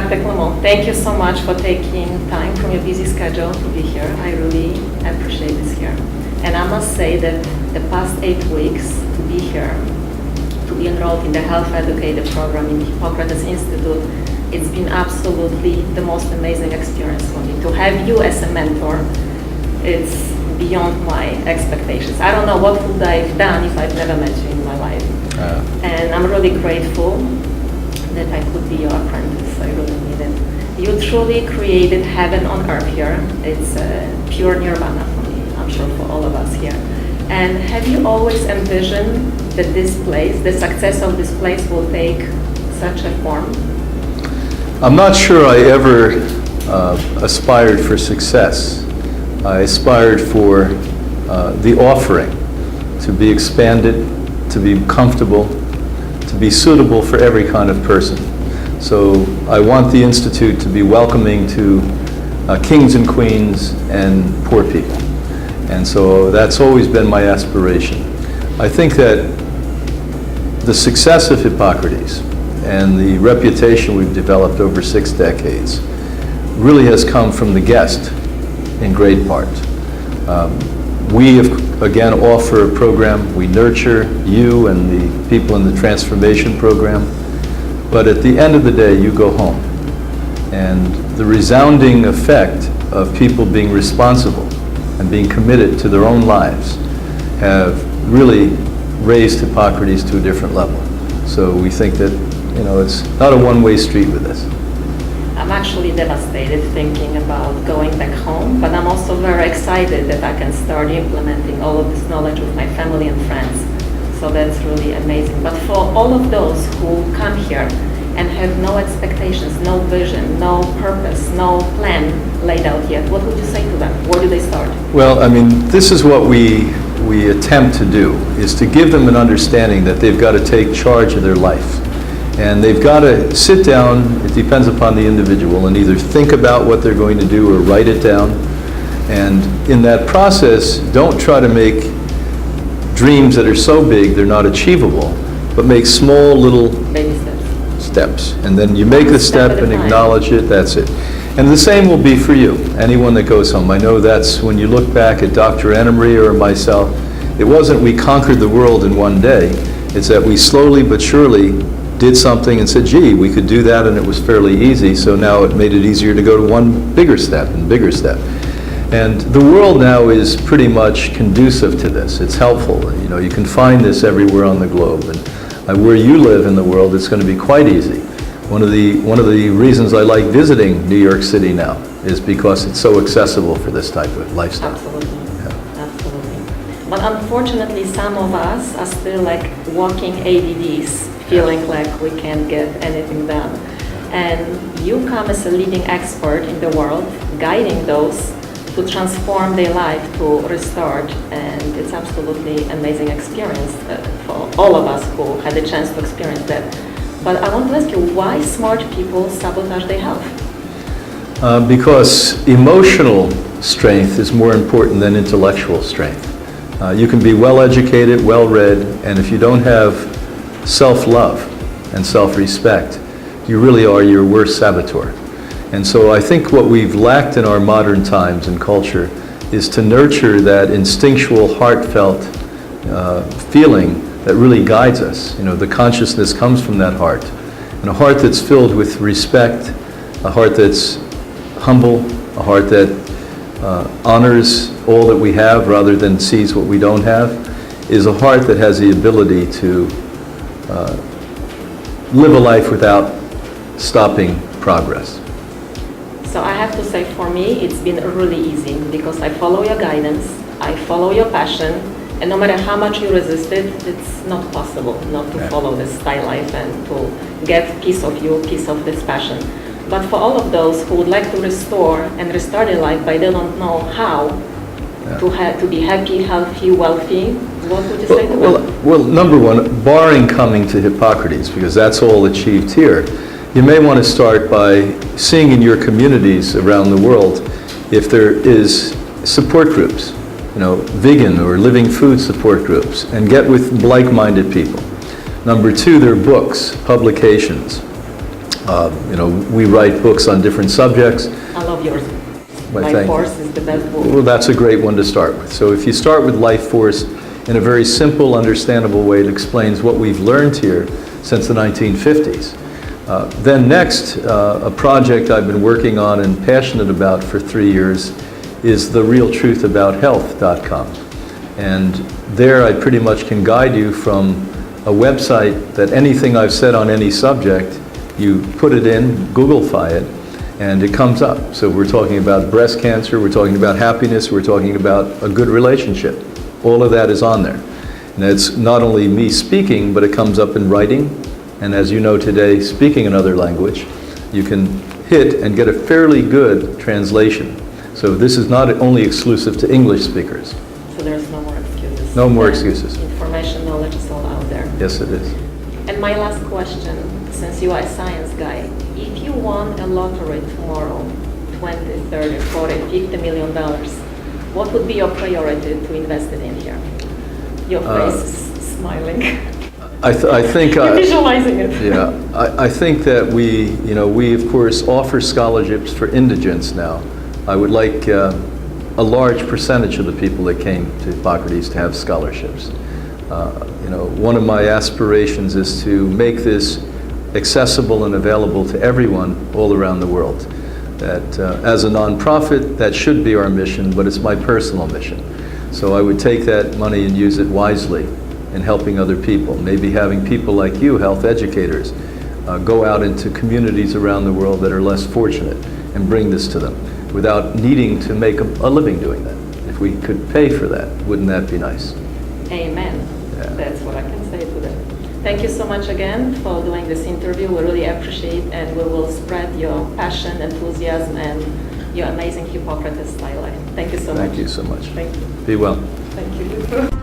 Dr. Clement, thank you so much for taking time from your busy schedule to be here. I really appreciate this here. And I must say that the past 8 weeks to be here, to be enrolled in the Health Educator program in Hippocrates Institute, it's been absolutely the most amazing experience for me. To have you as a mentor, it's beyond my expectations. I don't know what would I've done if I've never met you in my life. And I'm really grateful that I could be your apprentice. I really need it. You truly created heaven on earth here. It's pure nirvana for me, I'm sure for all of us here. And have you always envisioned that this place, the success of this place will take such a form? I'm not sure I ever aspired for success. I aspired for the offering to be expanded, to be comfortable, to be suitable for every kind of person. So I want the Institute to be welcoming to kings and queens and poor people. And so that's always been my aspiration. I think that the success of Hippocrates and the reputation we've developed over 6 decades really has come from the guest in great part. We, again, offer a program. We nurture you and the people in the transformation program. But at the end of the day, you go home. And the resounding effect of people being responsible and being committed to their own lives have really raised Hippocrates to a different level. So we think that, you know, it's not a one-way street with this. I'm actually devastated thinking about going back home, but I'm also very excited that I can start implementing all of this knowledge with my family and friends. So that's really amazing. But for all of those who come here and have no expectations, no vision, no purpose, no plan laid out yet, what would you say to them? Where do they start? Well, I mean, this is what we attempt to do, is to give them an understanding that they've got to take charge of their life. And they've got to sit down, it depends upon the individual, and either think about what they're going to do or write it down. And in that process, don't try to make dreams that are so big they're not achievable, but make small little Baby steps. And then you make the step and acknowledge it, that's it. And the same will be for you, anyone that goes home. I know that's when you look back at Dr. Anna-Marie or myself, it wasn't we conquered the world in one day, it's that we slowly but surely did something and said, gee, we could do that, and it was fairly easy, so now it made it easier to go to one bigger step and bigger step. And the world now is pretty much conducive to this. It's helpful. You know, you can find this everywhere on the globe. And where you live in the world, it's going to be quite easy. One of the reasons I like visiting New York City now is because it's so accessible for this type of lifestyle. Absolutely. Yeah. Absolutely. But unfortunately, some of us are still like walking ADDs, feeling like we can't get anything done. And you come as a leading expert in the world, guiding those to transform their life, to restart, and it's absolutely amazing experience for all of us who had a chance to experience that. But I want to ask you, why smart people sabotage their health? Because emotional strength is more important than intellectual strength. You can be well-educated, well-read, and if you don't have self-love and self-respect, you really are your worst saboteur. And so I think what we've lacked in our modern times and culture is to nurture that instinctual, heartfelt feeling that really guides us. You know, the consciousness comes from that heart. And a heart that's filled with respect, a heart that's humble, a heart that honors all that we have rather than sees what we don't have, is a heart that has the ability to live a life without stopping progress. So I have to say, for me, it's been really easy because I follow your guidance, I follow your passion, and no matter how much you resist it, it's not possible not to follow this style life and to get piece of you, piece of this passion. But for all of those who would like to restore and restart their life, but they don't know how to be happy, healthy, wealthy, what would you say to them? Well, number one, barring coming to Hippocrates, because that's all achieved here, you may want to start by seeing in your communities around the world if there is support groups, you know, vegan or living food support groups, and get with like-minded people. Number two, there are books, publications. We write books on different subjects. I love yours. Well, Life thank you. Force is the best book. Well, that's a great one to start with. So if you start with Life Force in a very simple, understandable way, it explains what we've learned here since the 1950s. Then next, a project I've been working on and passionate about for 3 years is therealtruthabout.health.com. And there I pretty much can guide you from a website that anything I've said on any subject, you put it in, Googlefy it, and it comes up. So we're talking about breast cancer, we're talking about happiness, we're talking about a good relationship. All of that is on there. And it's not only me speaking, but it comes up in writing. And as you know today, speaking another language, you can hit and get a fairly good translation. So this is not only exclusive to English speakers. So there's no more excuses. No more excuses. Information, knowledge is all out there. Yes, it is. And my last question, since you are a science guy, if you won a lottery tomorrow, 20, 30, 40, $50 million, what would be your priority to invest it in here? Your face is smiling. I think You're visualizing it. Yeah, I think that we of course offer scholarships for indigents now. I would like a large percentage of the people that came to Hippocrates to have scholarships. One of my aspirations is to make this accessible and available to everyone all around the world. That as a nonprofit, that should be our mission, but it's my personal mission. So I would take that money and use it wisely in helping other people. Maybe having people like you, health educators, go out into communities around the world that are less fortunate and bring this to them without needing to make a living doing that. If we could pay for that, wouldn't that be nice? Amen. Yeah. That's what I can say to them. Thank you so much again for doing this interview. We really appreciate it, and we will spread your passion, enthusiasm, and your amazing Hippocrates style. Thank you so much. Thank you so much. Thank you. Be well. Thank you.